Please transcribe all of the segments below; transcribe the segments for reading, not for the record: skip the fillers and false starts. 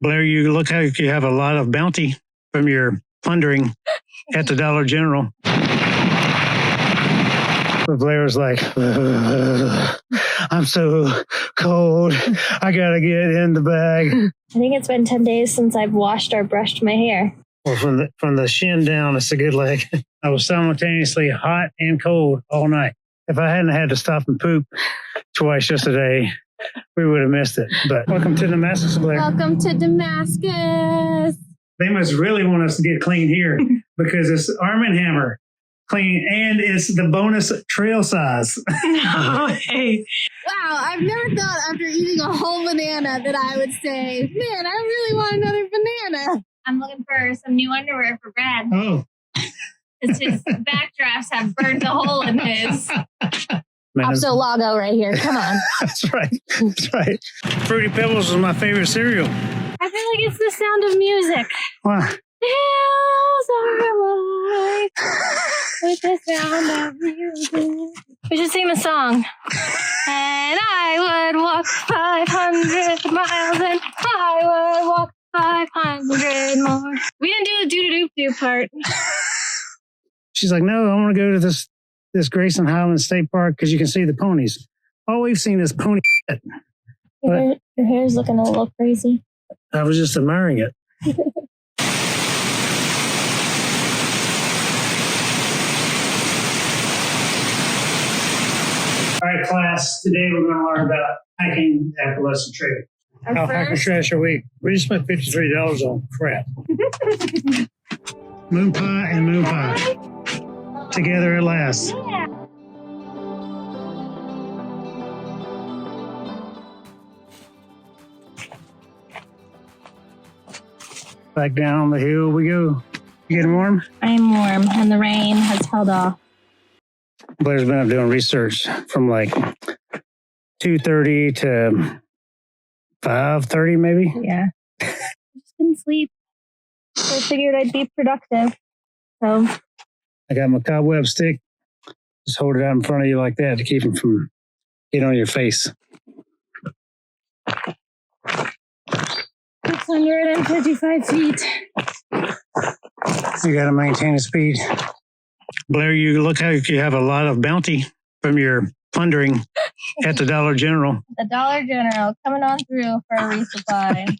Blair, you look like you have a lot of bounty from your plundering at the Dollar General. But Blair was like, I'm so cold. I got to get in the bag. I think it's been 10 days since I've washed or brushed my hair. Well, from the shin down, it's a good leg. I was simultaneously hot and cold all night. If I hadn't had to stop and poop twice yesterday, we would have missed it. But welcome to Damascus, Blair. Welcome to Damascus. They must really want us to get clean here because it's Arm & Hammer clean and it's the bonus trail size. No way. Wow, I've never thought after eating a whole banana that I would say, man, I really want another banana. I'm looking for some new underwear for Brad. Oh. His backdrafts have burnt a hole in his. Opso logo right here. Come on. That's right. That's right. Fruity Pebbles is my favorite cereal. I feel like it's the sound of music. Why? The hills are alive with the sound of music. We should sing the song. And I would walk 500 miles and I would walk 500 more. We didn't do the doo-doo-doo part. She's like, no, I want to go to this Grayson Highland State Park because you can see the ponies. All we've seen is pony. Your hair's looking a little crazy. I was just admiring it. All right, class. Today we're going to learn about hiking the Appalachian Trail. How hiker trash are we? We just spent $53 on crap. Moon pie and moon pie. Together at last. Yeah. Back down the hill we go. You getting warm? I'm warm and the rain has held off. Blair's been up doing research from like 2:30 to 5:30 maybe. Yeah. I just couldn't sleep. So I figured I'd be productive. So I got my cobweb stick. Just hold it out in front of you like that to keep them from getting on your face. 655 feet. You got to maintain the speed. Blair, you look like you have a lot of bounty from your plundering at the Dollar General. The Dollar General coming on through for a resupply.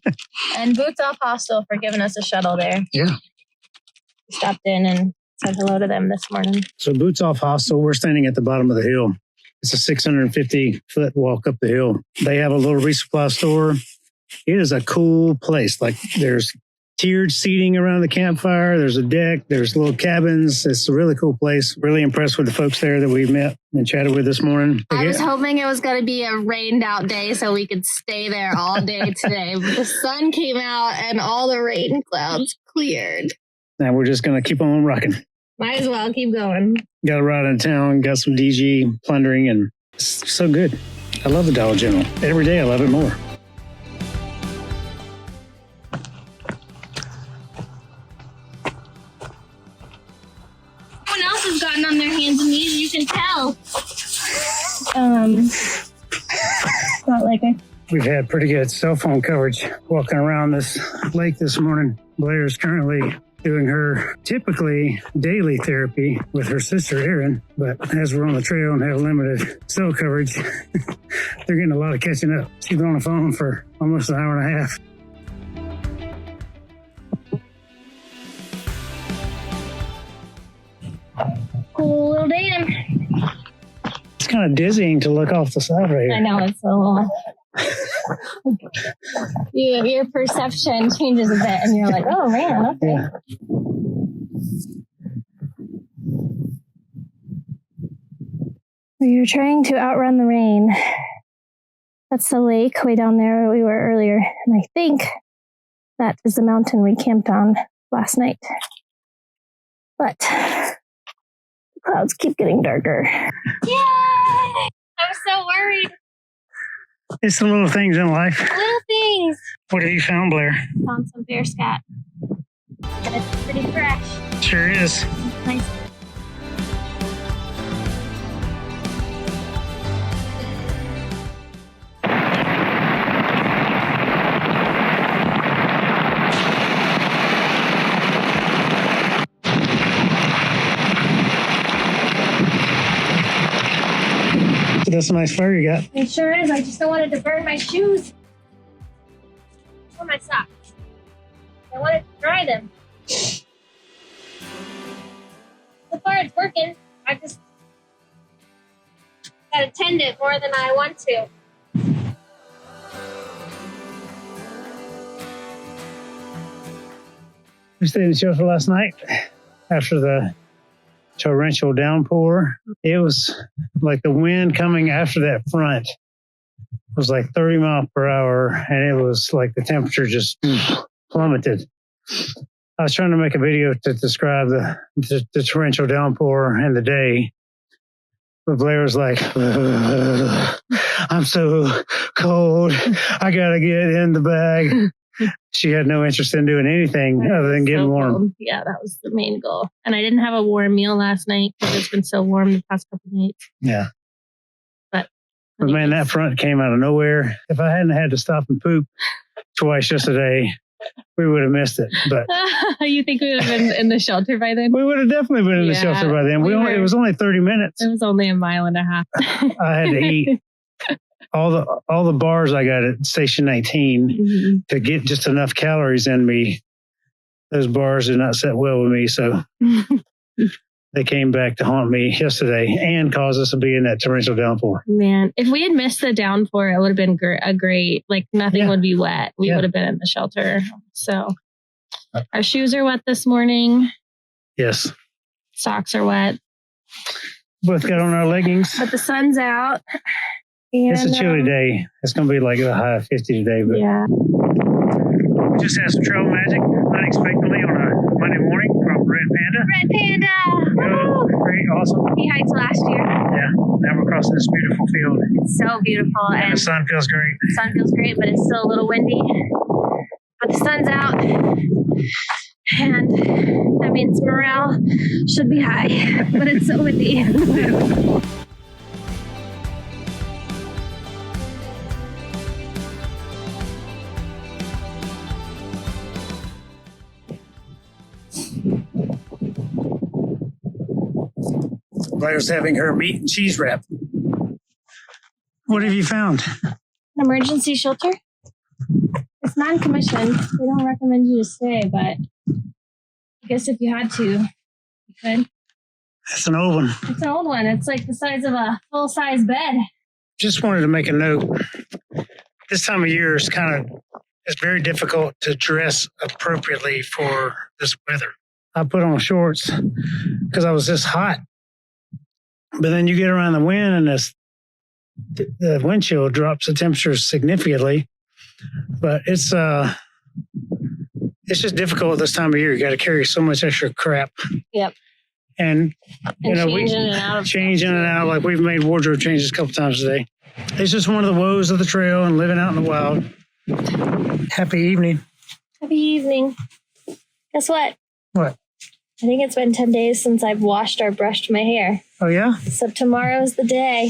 And Boots Off Hostel for giving us a shuttle there. Yeah. Stopped in and said hello to them this morning. So Boots Off Hostel, we're standing at the bottom of the hill. It's a 650-foot walk up the hill. They have a little resupply store. It is a cool place. Like there's tiered seating around the campfire. There's a deck. There's little cabins. It's a really cool place. Really impressed with the folks there that we met and chatted with this morning. I was hoping it was going to be a rained out day so we could stay there all day today. But the sun came out and all the rain clouds cleared. Now we're just going to keep on rocking. Might as well keep going. Got a ride in town. Got some DG plundering and it's so good. I love the Dollar General. Every day I love it more. Has gotten on their hands and knees, you can tell. Not like it. We've had pretty good cell phone coverage walking around this lake this morning. Blair is currently doing her typically daily therapy with her sister Erin, but as we're on the trail and have limited cell coverage, they're getting a lot of catching up. She's been on the phone for almost an hour and a half. Cool little dam. It's kind of dizzying to look off the side right here. I know, it's so your perception changes a bit and you're like, oh man, okay. Yeah. We were trying to outrun the rain. That's the lake way down there where we were earlier. And I think that is the mountain we camped on last night. But the clouds keep getting darker. Yay! I'm so worried. It's the little things in life. Little things. What have you found, Blair? Found some bear scat. And it's pretty fresh. Sure is. Nice. That's a nice fur you got. It sure is. I just don't want it to burn my shoes or my socks. I want it to dry them. So far, it's working. I just gotta tend it more than I want to. We stayed in the shelter last night after the torrential downpour. It was like the wind coming after that front was like 30 miles per hour, and it was like the temperature just plummeted. I was trying to make a video to describe the torrential downpour and the day. But Blair was like, I'm so cold. I got to get in the bag. She had no interest in doing anything other than getting warm. Cold. Yeah, that was the main goal. And I didn't have a warm meal last night because it's been so warm the past couple of nights. Yeah. But man, that front came out of nowhere. If I hadn't had to stop and poop twice yesterday, we would have missed it. But you think we would have been in the shelter by then? We would have definitely been in the shelter by then. It was only 30 minutes. It was only a mile and a half. I had to eat all the bars I got at Station 19 to get just enough calories in me. Those bars did not sit well with me, so they came back to haunt me yesterday and caused us to be in that torrential downpour. Man, if we had missed the downpour, it would have been a great, like nothing would be wet. We would have been in the shelter. So our shoes are wet this morning. Yes. Socks are wet. Both got on our leggings. But the sun's out. And, it's a chilly day. It's going to be like a high of 50 today. But yeah. We just had some trail magic unexpectedly on a Monday morning from Red Panda. Red Panda! Oh, great, awesome. We hiked last year. Yeah, now we're crossing this beautiful field. It's so beautiful. And the sun feels great. The sun feels great, but it's still a little windy. But the sun's out. And that means morale should be high. But it's so windy. Blair's having her meat and cheese wrap. What have you found? An emergency shelter. It's non-commissioned. We don't recommend you to stay, but I guess if you had to, you could. It's an old one. It's an old one. It's like the size of a full-size bed. Just wanted to make a note. This time of year is it's very difficult to dress appropriately for this weather. I put on shorts because I was this hot. But then you get around the wind and the wind chill drops the temperature significantly. But it's just difficult this time of year. You got to carry so much extra crap. Yep. And we change in and out. Like we've made wardrobe changes a couple times today. It's just one of the woes of the trail and living out in the wild. Happy evening. Happy evening. Guess what? What? I think it's been 10 days since I've washed or brushed my hair. Oh, yeah? So tomorrow's the day.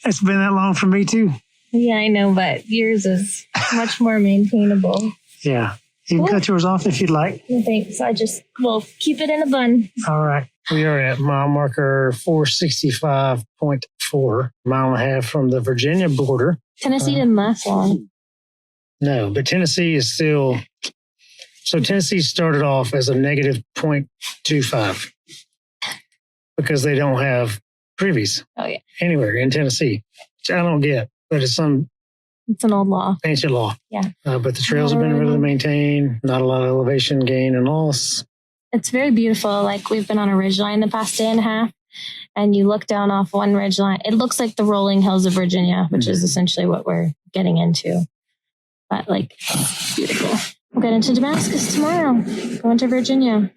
It's been that long for me, too. Yeah, I know, but yours is much more maintainable. Yeah. You can cut yours off if you'd like. No thanks. We'll keep it in a bun. All right. We are at mile marker 465.4, mile and a half from the Virginia border. Tennessee didn't last long. No, but Tennessee is still... So Tennessee started off as a negative 0.25 because they don't have privies anywhere in Tennessee, which I don't get, but it's an old law. Ancient law. Yeah. But the trails have been really maintained, not a lot of elevation gain and loss. It's very beautiful. Like we've been on a ridgeline the past day and a half, and you look down off one ridgeline. It looks like the rolling hills of Virginia, which is essentially what we're getting into. But it's beautiful. We'll get into Damascus tomorrow. Going to Virginia.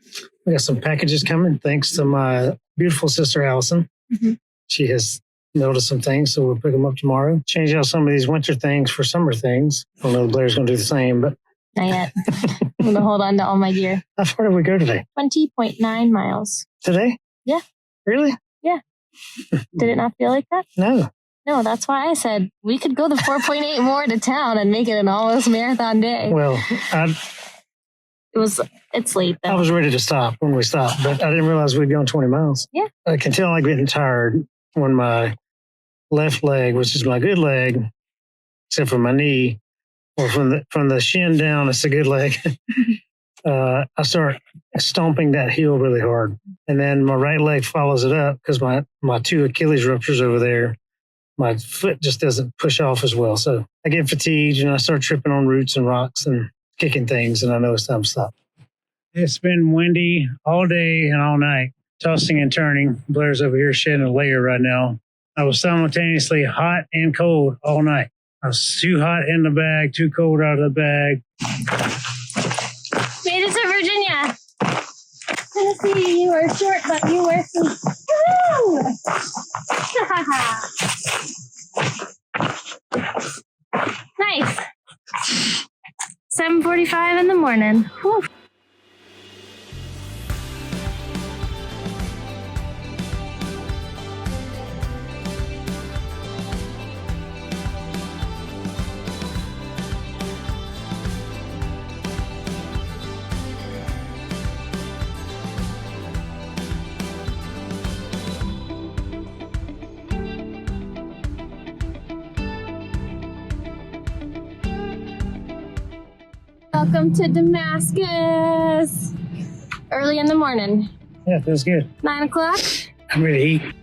We got some packages coming thanks to my beautiful sister, Allison. Mm-hmm. She has mailed us some things, so we'll pick them up tomorrow. Change out some of these winter things for summer things. I don't know if Blair's going to do the same, but... Not yet. I'm going to hold on to all my gear. How far did we go today? 20.9 miles. Today? Yeah. Really? Yeah. Did it not feel like that? No. No, that's why I said we could go the 4.8 more to town and make it an almost marathon day. Well, It's late I though. was ready to stop when we stopped, but I didn't realize we'd gone 20 miles. Yeah. I can tell I'm getting tired when my left leg, which is my good leg, except for my knee, or from the shin down, it's a good leg. I start stomping that heel really hard. And then my right leg follows it up because my two Achilles ruptures over there. My foot just doesn't push off as well. So I get fatigued and I start tripping on roots and rocks and kicking things, and I know it's time to stop. It's been windy all day and all night, tossing and turning. Blair's over here shedding a layer right now. I was simultaneously hot and cold all night. I was too hot in the bag, too cold out of the bag. Made it to Virginia. Tennessee, you are short, but you wear some. Nice. 7:45 in the morning. Whew. Welcome to Damascus. Early in the morning. Yeah, feels good. 9 o'clock. I'm ready to eat.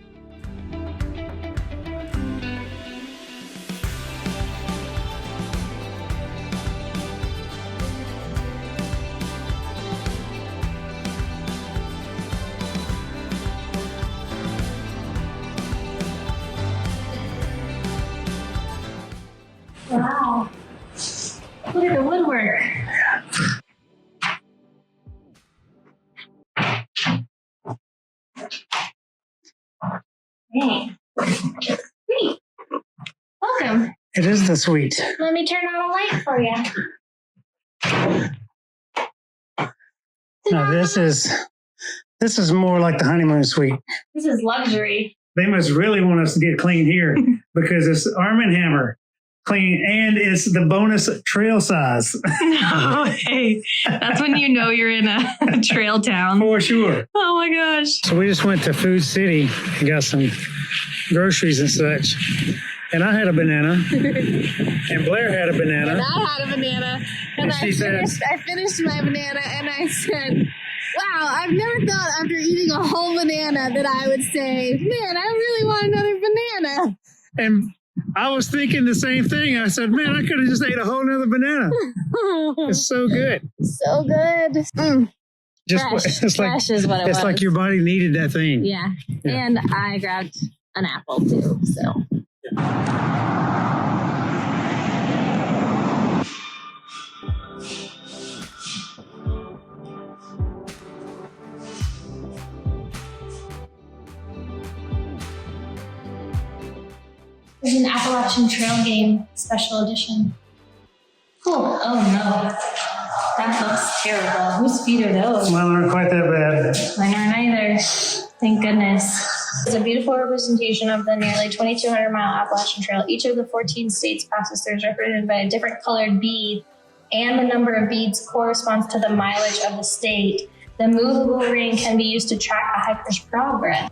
Wow. Look at the woodwork. Hey. Sweet. Welcome. It is the sweet. Let me turn on a light for you. No, this is more like the honeymoon suite. This is luxury. They must really want us to get clean here because it's Arm & Hammer clean and it's the bonus trail size. No, hey, that's when you know you're in a trail town. For sure. Oh my gosh. So we just went to Food City and got some groceries and such. And I had a banana. And Blair had a banana. And I had a banana. And she I finished my banana and I said, wow, I've never thought after eating a whole banana that I would say, man, I really want another banana. And I was thinking the same thing. I said, man, I could have just ate a whole nother banana. It's so good. So good. Just it's like fresh is what it was. it's like your body needed that thing. Yeah. Yeah. And I grabbed an apple too. So. There's an Appalachian Trail game special edition. Cool. Oh no. That looks terrible. Whose feet are those? Mine aren't quite that bad. Mine aren't either. Thank goodness. It's a beautiful representation of the nearly 2,200 mile Appalachian Trail. Each of the 14 states passes through is represented by a different colored bead, and the number of beads corresponds to the mileage of the state. The movable ring can be used to track a hiker's progress.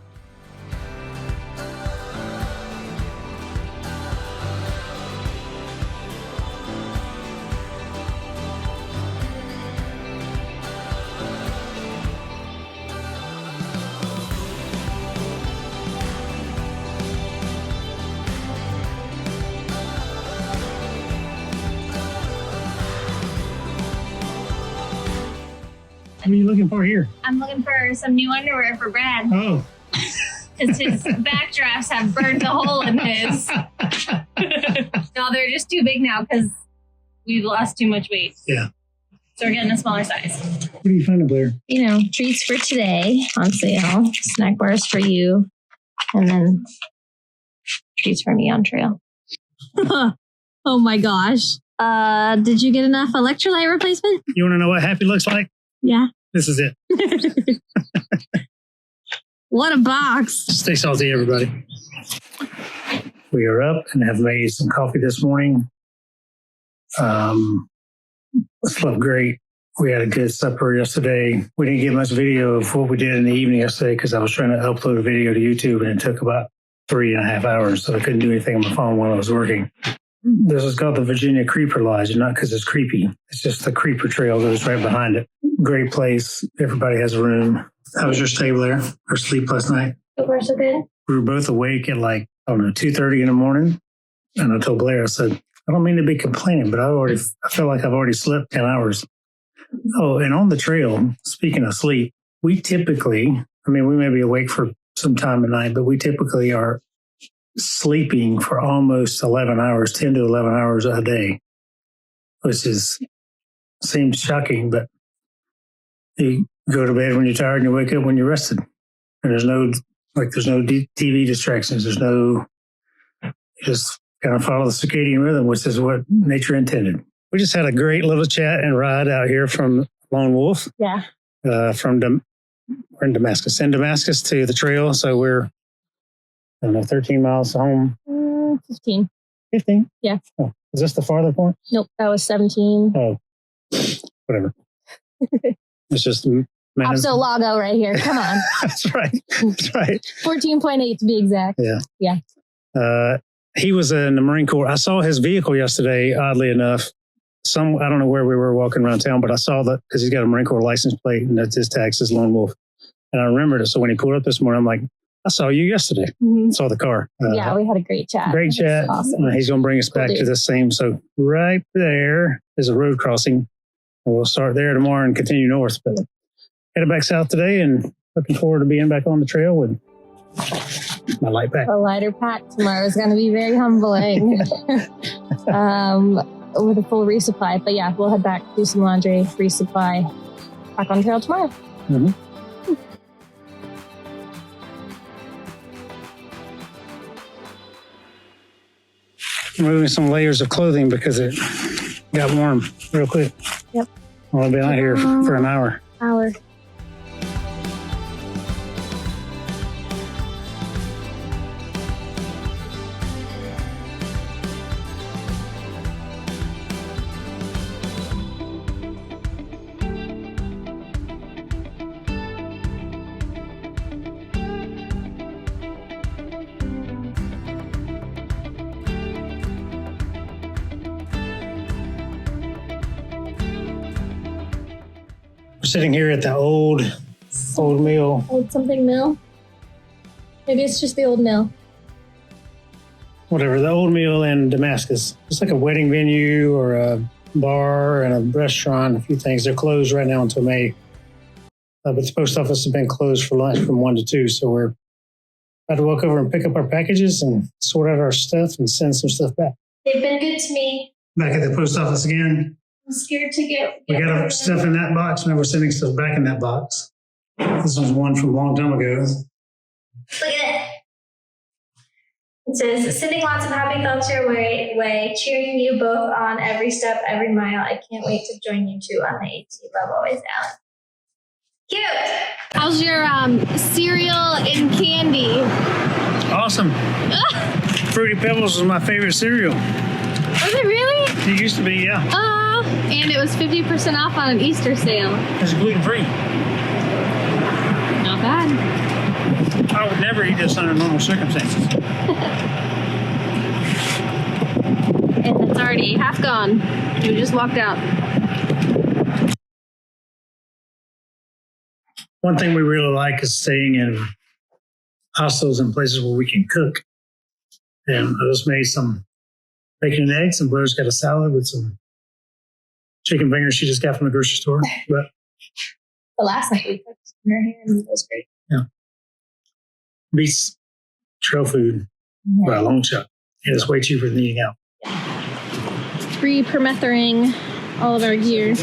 What are you looking for here? I'm looking for some new underwear for Brad Oh, because his backdrafts have burned a hole in his. No, they're just too big now because we've lost too much weight. Yeah. So we're getting a smaller size. what are you finding, Blair? You know, treats for today on sale, snack bars for you, and then treats for me on trail. Oh my gosh. Did you get enough electrolyte replacement? You want to know what happy looks like? Yeah. This is it. What a box. Stay salty, everybody. We are up and have made some coffee this morning. Slept great. We had a good supper yesterday. We didn't get much video of what we did in the evening yesterday because I was trying to upload a video to YouTube and it took about 3.5 hours. So I couldn't do anything on my phone while I was working. This is called the Virginia Creeper Lodge, not because it's creepy. It's just the creeper trail goes right behind it. Great place. Everybody has a room. How was your stay there or sleep last night? So far, so good. We were both awake at 2:30 in the morning. And I told Blair, I said, I don't mean to be complaining, but I feel like I've already slept 10 hours. Oh, and on the trail, speaking of sleep, we may be awake for some time at night, but we typically are sleeping for almost 11 hours, 10 to 11 hours a day, which seems shocking, but you go to bed when you're tired and you wake up when you're rested. And there's no TV distractions. You just kind of follow the circadian rhythm, which is what nature intended. We just had a great little chat and ride out here from Lone Wolf. Yeah. We're in Damascus. In Damascus to the trail. So we're, 13 miles home. 15. 15? Yeah. Oh, is this the farther point? Nope, that was 17. Oh, whatever. It's just Lago right here. Come on. That's right. 14.8 to be exact. Yeah. He was in the Marine Corps. I saw his vehicle yesterday, oddly enough. I don't know where we were walking around town, but I saw that because he's got a Marine Corps license plate and that's his tag says Lone Wolf. And I remembered it. So when he pulled up this morning, I'm like, I saw you yesterday. Mm-hmm. Saw the car. Yeah, we had a great chat. Great chat. Awesome. He's going to bring us back to the same. So right there is a road crossing. And we'll start there tomorrow and continue north. But headed back south today and looking forward to being back on the trail with my light pack. A lighter pack tomorrow is going to be very humbling. With a full resupply. But yeah, we'll head back, do some laundry, resupply, back on trail tomorrow. Mm-hmm. Removing some layers of clothing because it got warm real quick. Yep. I'll be out here for an hour. We're sitting here at the old mill. Old something mill? Maybe it's just the old mill. Whatever, the old mill in Damascus. It's like a wedding venue or a bar and a restaurant, a few things. They're closed right now until May. But the post office has been closed for lunch from 1 to 2. So we're about to walk over and pick up our packages and sort out our stuff and send some stuff back. They've been good to me. Back at the post office again. I'm scared to get We got our stuff in that box. Now we're sending stuff back in that box. This one's one from a long time ago. Look at it. It says, sending lots of happy thoughts your way, cheering you both on every step, every mile. I can't wait to join you two on the AT. Love always, Alan. Cute. How's your cereal and candy? Awesome. Fruity Pebbles is my favorite cereal. Was it really? It used to be, yeah. And it was 50% off on an Easter sale. It's gluten-free. Not bad. I would never eat this under normal circumstances. And it's already half gone. We just walked out. One thing we really like is staying in hostels and places where we can cook. And I just made some bacon and eggs, and Blair's got a salad with some chicken fingers she just got from the grocery store. But The last night we cooked dinner here and it was great. Yeah. Beats trail food by a long shot. And it's way cheaper than eating out. Pre-permethering all of our gear.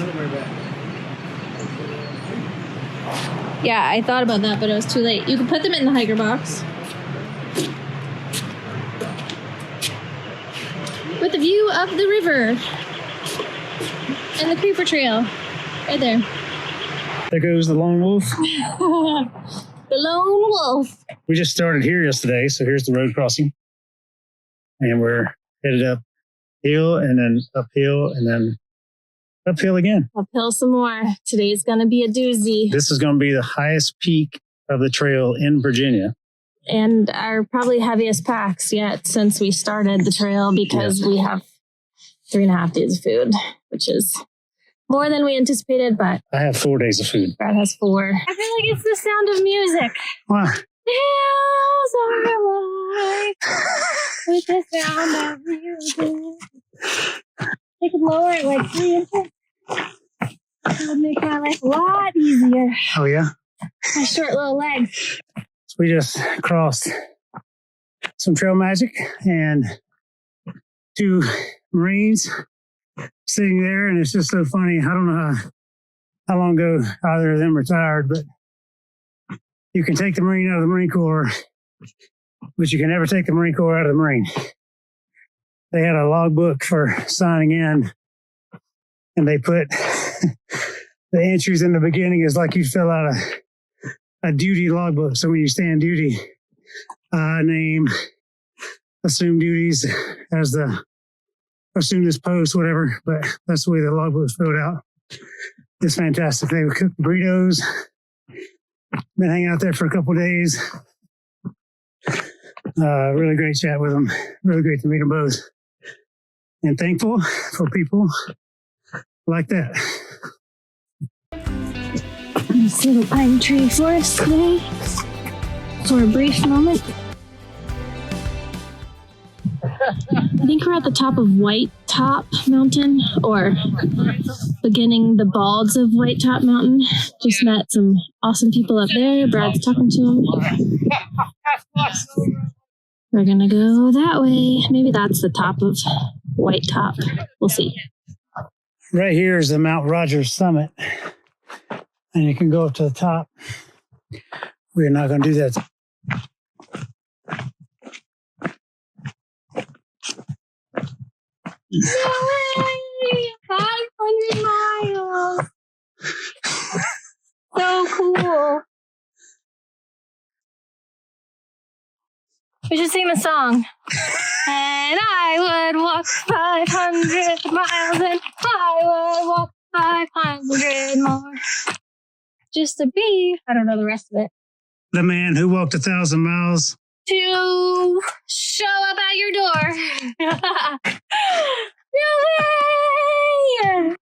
Yeah, I thought about that, but it was too late. You can put them in the hiker box. With a view of the river. And the creeper trail. Right there. There goes the Lone Wolf. The Lone Wolf. We just started here yesterday, so here's the road crossing. And we're headed up hill and then uphill and then Uphill again. Uphill some more. Today's going to be a doozy. This is going to be the highest peak of the trail in Virginia. And our probably heaviest packs yet since we started the trail, because we have 3.5 days of food, which is more than we anticipated, but I have 4 days of food. Brad has 4. I feel like it's the sound of music. Wow. Hills are alive with the sound of music. They could lower it like 3 inches. That would make my life a lot easier. Oh, yeah? My short little legs. So we just crossed some trail magic and 2 Marines sitting there, and it's just so funny. I don't know how long ago either of them retired, but you can take the Marine out of the Marine Corps, but you can never take the Marine Corps out of the Marine. They had a logbook for signing in, and they put the entries in the beginning is like you fill out a duty logbook. So when you stand duty, name, assume duties as assume this post, whatever. But that's the way the logbook's filled out. It's fantastic. They would cook burritos. Been hanging out there for a couple of days. Really great chat with them. Really great to meet them both. And thankful for people like that. This little pine tree forest today for a brief moment. I think we're at the top of White Top Mountain, or beginning the balds of White Top Mountain. Just met some awesome people up there. Brad's talking to them. We're gonna go that way. Maybe that's the top of White Top. We'll see. Right here is the Mount Rogers summit, and you can go up to the top. We're not going to do that. Yay! 500 miles! So cool. We should sing the song. And I would walk 500 miles, and I would walk 500 more. Just to be, I don't know the rest of it. The man who walked 1,000 miles. To show up at your door. Yay!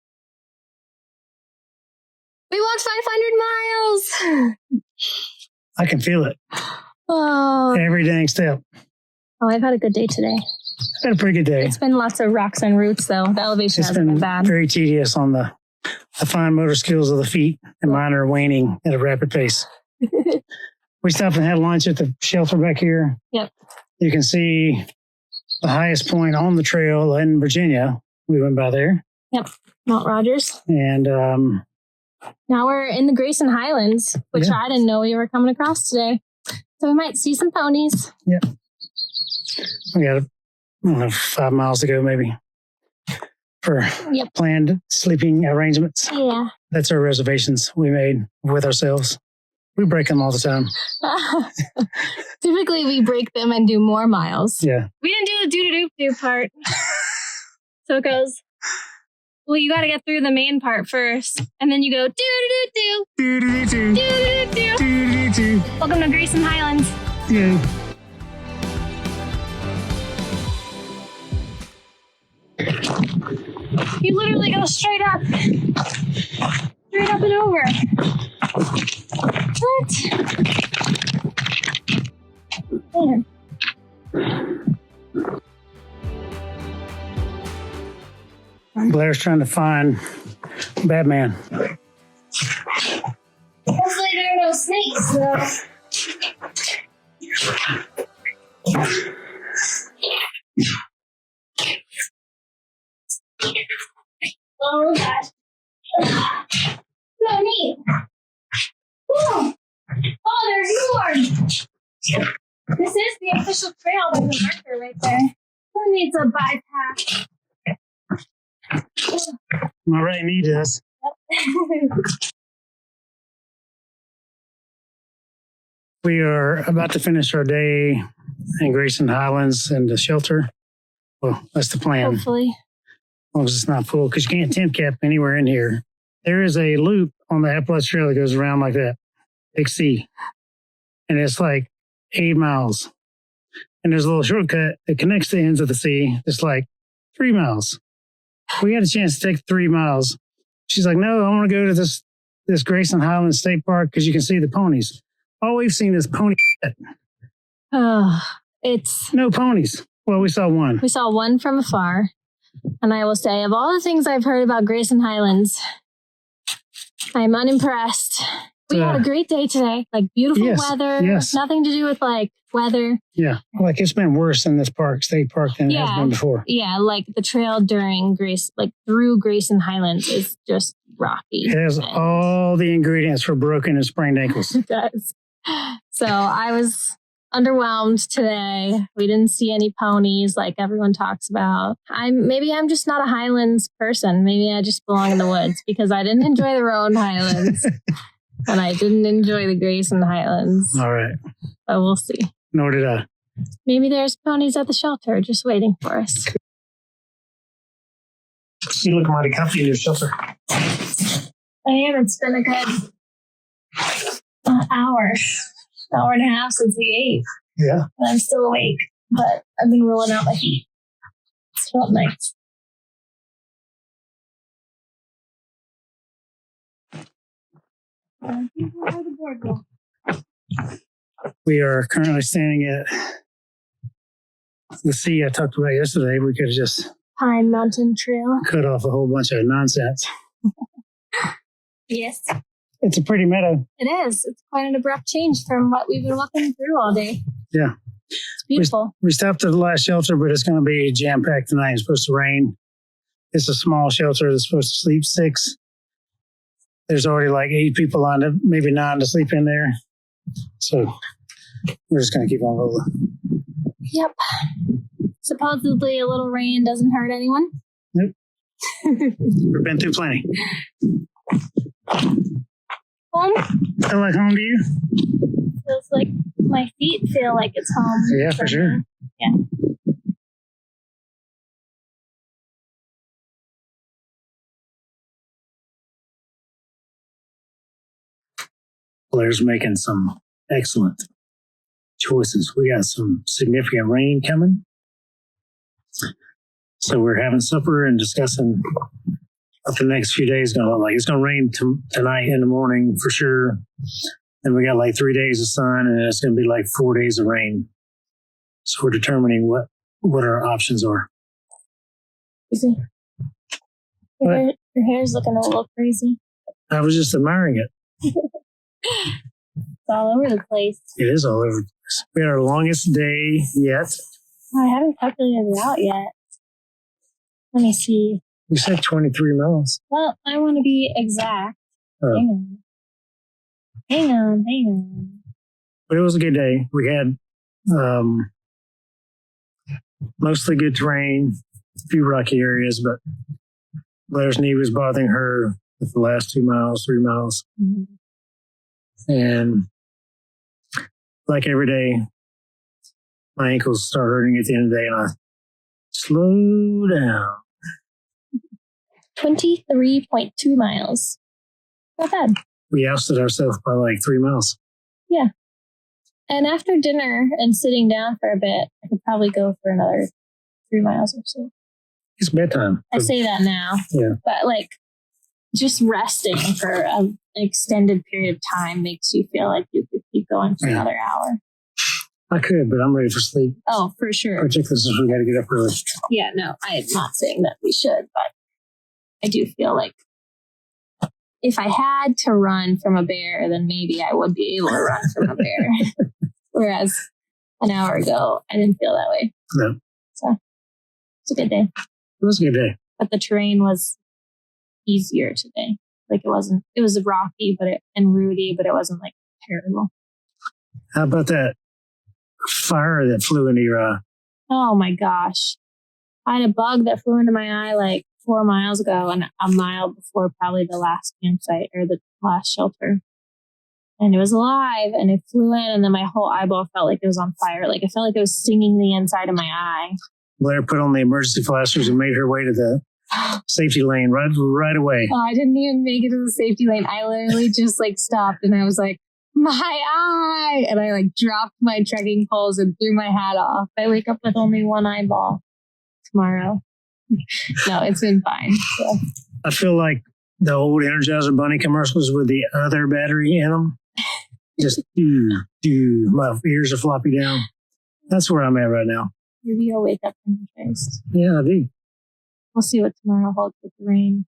We walked 500 miles. I can feel it. Oh, Every dang step. I've had a good day today. It's been a pretty good day. It's been lots of rocks and roots, though. The elevation It's hasn't been bad. very tedious on the fine motor skills of the feet, and mine are waning at a rapid pace. We stopped and had lunch at the shelter back here. Yep. You can see the highest point on the trail in Virginia. We went by there. Yep. Mount Rogers. And Now we're in the Grayson Highlands, which I didn't know we were coming across today. So we might see some ponies. yeah, we got, I don't know, 5 miles to go maybe for planned sleeping arrangements. Yeah. That's our reservations we made with ourselves. We break them all the time. Typically, we break them and do more miles. Yeah. We didn't do the doo-doo-doo part. So it goes, well, you got to get through the main part first. And then you go doo-doo-doo-doo. Doo-doo-doo-doo. Doo-doo-doo-doo. Doo-doo-doo-doo. Welcome to Grayson Highlands. Yeah. You literally go straight up. Straight up and over. What? Man. Blair's trying to find Batman. Hopefully there are no snakes, though. Oh, gosh. So neat. Whoa. Oh, there's yours. This is the official trail. There's a marker right there. Who needs a bypass? My right knee does. We are about to finish our day in Grayson Highlands and the shelter. Well, that's the plan. Hopefully. long as it's not full, because you can't tent camp anywhere in here. There is a loop on the Appalachian Trail that goes around like that, big C, and it's like 8 miles. And there's a little shortcut that connects the ends of the C. It's like 3 miles. We had a chance to take 3 miles. She's like, no, I want to go to this Grayson Highlands State Park because you can see the ponies. All we've seen is pony. Oh, it's No ponies. Well, we saw one. we saw one from afar, and I will say, of all the things I've heard about Grayson Highlands, I'm unimpressed. We had a great day today, like beautiful weather. Yes. Nothing to do with like weather. Yeah, like it's been worse in this state park than it has been before. Yeah, like the trail through Grayson Highlands is just rocky. It has all the ingredients for broken and sprained ankles. It does. So I was underwhelmed today. We didn't see any ponies like everyone talks about. Maybe I'm just not a Highlands person. Maybe I just belong in the woods because I didn't enjoy the Roan Highlands and I didn't enjoy the Grayson Highlands. All right. But we'll see. Nor did I. Maybe there's ponies at the shelter just waiting for us. You look mighty comfy in your shelter. I am. It's been a good hour and a half since we ate. Yeah. And I'm still awake, but I've been rolling out my feet. It's felt nice. We are currently standing at the sea I talked about yesterday. We could have just Pine Mountain Trail. cut off a whole bunch of nonsense. Yes. It's a pretty meadow. It is. It's quite an abrupt change from what we've been walking through all day. Yeah. It's beautiful. We stopped at the last shelter, but it's going to be jam-packed tonight. It's supposed to rain. It's a small shelter that's supposed to sleep 6. There's already like 8 people lined up, maybe 9 to sleep in there. So we're just going to keep on rolling. Yep. Supposedly a little rain doesn't hurt anyone. Nope. We've been through plenty. Home Feel like home to you? feels like my feet feel like it's home. Yeah, for sure. Yeah. Blair's making some excellent choices. We got some significant rain coming. So we're having supper and discussing what the next few days going to look like. It's going to rain tonight in the morning for sure. Then we got like 3 days of sun, and it's going to be like 4 days of rain. So we're determining what our options are. Crazy. Your hair's looking a little crazy. I was just admiring it. It's all over the place. It is all over the place. We had our longest day yet. I haven't calculated it out yet. Let me see. We said 23 miles. Well, I want to be exact. Oh. Hang on. But it was a good day. We had mostly good terrain, a few rocky areas, but Blair's knee was bothering her with the last 2 miles, 3 miles. Mm-hmm. And like every day, my ankles start hurting at the end of the day, and I slow down. 23.2 miles. Not bad. We ousted ourselves by like 3 miles. Yeah. And after dinner and sitting down for a bit, I could probably go for another 3 miles or so. It's bedtime. I say that now. Yeah. But like just resting for an extended period of time makes you feel like you could keep going for another hour. I could, but I'm ready for sleep. Oh, for sure. Particularly since we got to get up early. Yeah, no, I'm not saying that we should, but I do feel like if I had to run from a bear, then maybe I would be able to run from a bear. Whereas an hour ago, I didn't feel that way. No. So it's a good day. It was a good day. But the terrain was easier today. Like it was rocky and rooty, but it wasn't like terrible. How about that fire that flew into your eye? Oh my gosh. I had a bug that flew into my eye like 4 miles ago and a mile before probably the last campsite or the last shelter. And it was alive and it flew in and then my whole eyeball felt like it was on fire. Like I felt like it was stinging the inside of my eye. Blair put on the emergency flashers and made her way to the Safety lane right away. Oh, I didn't even make it to the safety lane. I literally just like stopped and I was like, my eye! And I like dropped my trekking poles and threw my hat off. I wake up with only one eyeball tomorrow. No, it's been fine. So. I feel like the old Energizer Bunny commercials with the other battery in them. Just my ears are floppy down. That's where I'm at right now. Maybe you'll wake up energized. Yeah, I do. We'll see what tomorrow holds with the rain.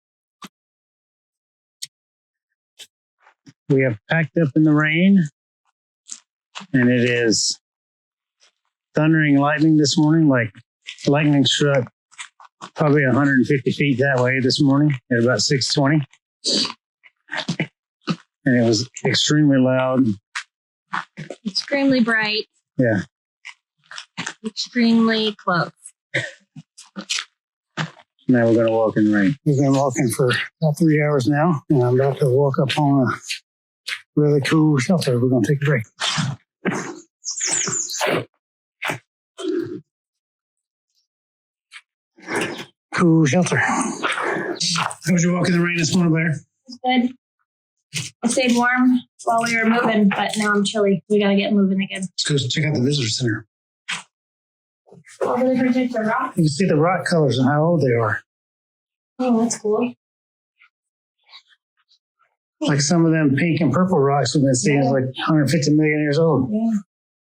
We have packed up in the rain, and it is thundering lightning this morning. Like lightning struck probably 150 feet that way this morning at about 6:20, and it was extremely loud. Extremely bright. Yeah. Extremely close. Now we're going to walk in the rain. We've been walking for about 3 hours now, and I'm about to walk up on a really cool shelter. We're going to take a break. Cool shelter. How was your walk in the rain this morning, Blair? It's good. I stayed warm while we were moving, but now I'm chilly. We got to get moving again. Let's go check out the visitor center. All the different types of rocks. You can see the rock colors and how old they are. Oh, that's cool. Like some of them pink and purple rocks we've been seeing is like 150 million years old. Yeah,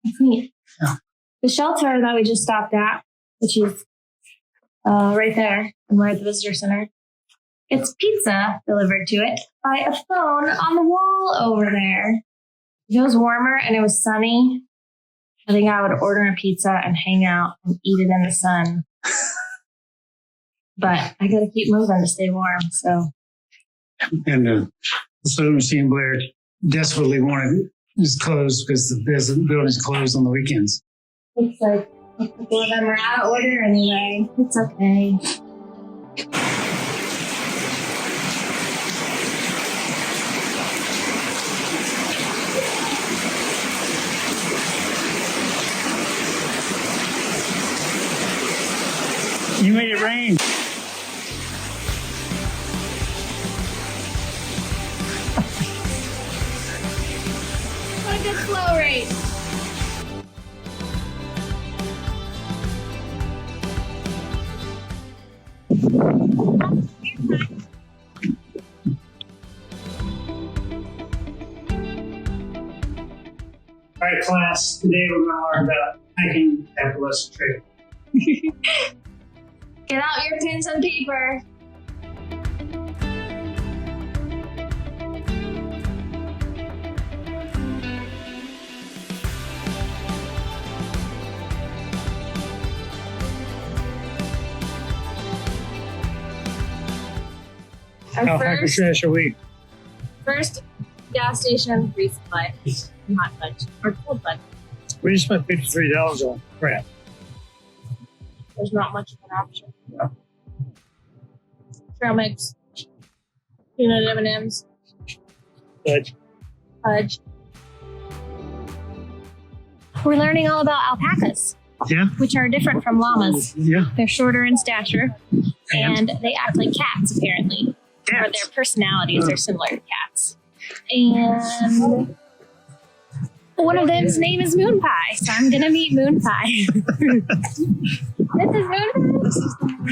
that's neat. Yeah. The shelter that we just stopped at, which is right there, and we're at the visitor center, it's pizza delivered to it by a phone on the wall over there. If it was warmer and it was sunny, I think I would order a pizza and hang out and eat it in the sun. But I got to keep moving to stay warm, so. And the soda machine Blair desperately wanted is closed because the building's closed on the weekends. Looks like a couple of them are out of order anyway. It's okay. You made it rain. What a good flow rate. All right, class. Today we're going to learn about hiking Appalachian Trail. Get out your pens and paper. Alpaca trash a week. First gas station resupply. Hot fudge or cold fudge. We just spent $53 on crap. There's not much of an option. Trail mix, peanut M&Ms, But fudge. We're learning all about alpacas, yeah, which are different from llamas. yeah. They're shorter in stature, and they act like cats, apparently. Or their personalities are similar to cats. And one of them's name is Moon Pie, so I'm gonna meet Moon Pie. This is Moon Pie.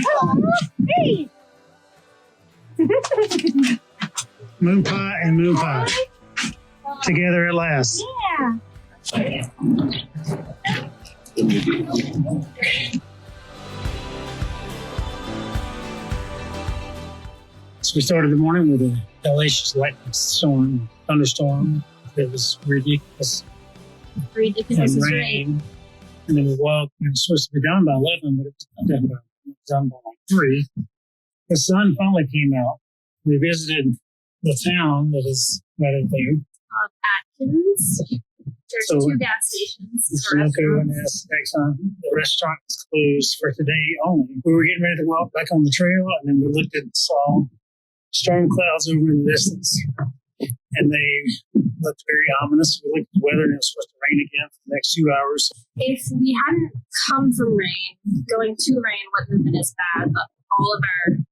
Hello. Hey. Moon pie and moon pie together at last. Yeah. So we started the morning with a hellacious lightning storm, thunderstorm. It was ridiculous. Ridiculous And is rain. right. And then we walked. It was supposed to be done by 11, but it was done by 3. The sun finally came out. We visited the town that is right up there. Atkins. There's So, 2 gas stations. So okay, when the restaurant was closed for today only. We were getting ready to walk back on the trail, and then we looked and saw storm clouds over in the distance. And they looked very ominous. We looked at the weather, and it was supposed to rain again for the next 2 hours. If we hadn't come from rain, going to rain wouldn't have been as bad, but all of our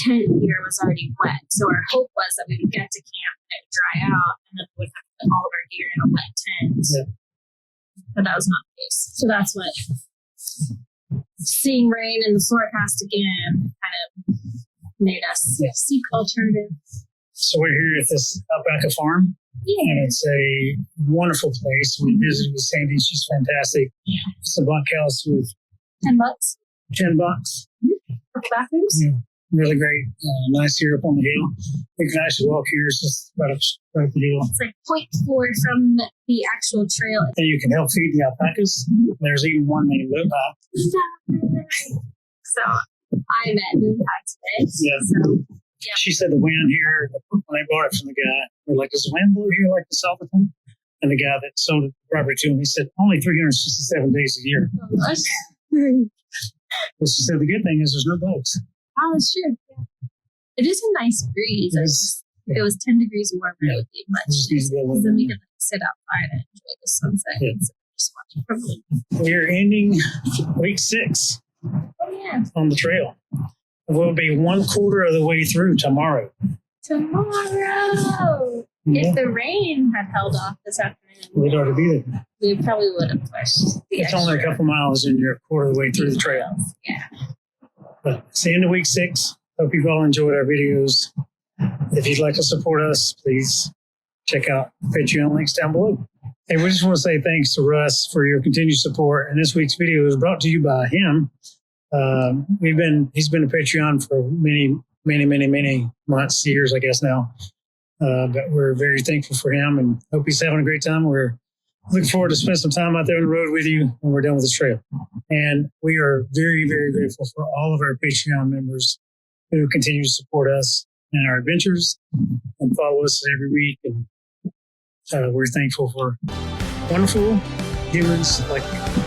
tent gear was already wet. So our hope was that we would get to camp and it would dry out and then we would have to put all of our gear in a wet tent. Yeah. But that was not the case. So that's what seeing rain in the forecast again kind of made us seek alternatives. So we're here at this Alpaca farm, and it's a wonderful place. We visited with Sandy. She's fantastic. Yeah. It's a bunkhouse with $10 10 bucks. for the bathrooms. Yeah, really great. Nice here up on the hill. You can actually walk here. It's just right up the hill. It's like 0.4 from the actual trail. And you can help feed the alpacas. There's even one named Lupa. So I met Moonpie today. Yeah. So She said the wind here, when they bought it from the guy, they're like, does the wind blow here like this all the time? And the guy that sold it property to him, he said, only 367 days a year. But she said the good thing is there's no bugs. Oh, that's true. Yeah. It is a nice breeze. If it was 10 degrees warmer, it would be much nicer. Because then we could sit outside and enjoy the sunset. Yeah. And just watch from the We're ending week 6 on the trail. We'll be 1/4 of the way through tomorrow. Tomorrow! Yeah. If the rain had held off this afternoon, We'd already be there. we probably would have pushed the It's only a couple miles and you're 1/4 of the way through the trail. Yeah. But it's the end of week 6. Hope you've all enjoyed our videos. If you'd like to support us, please check out Patreon links down below. Hey, we just want to say thanks to Russ for your continued support. And this week's video is brought to you by him. He's been a Patreon for many months, years, I guess now. But we're very thankful for him and hope he's having a great time. We're looking forward to spend some time out there on the road with you when we're done with this trail. And we are very, very grateful for all of our Patreon members who continue to support us in our adventures and follow us every week. And we're thankful for wonderful humans like you.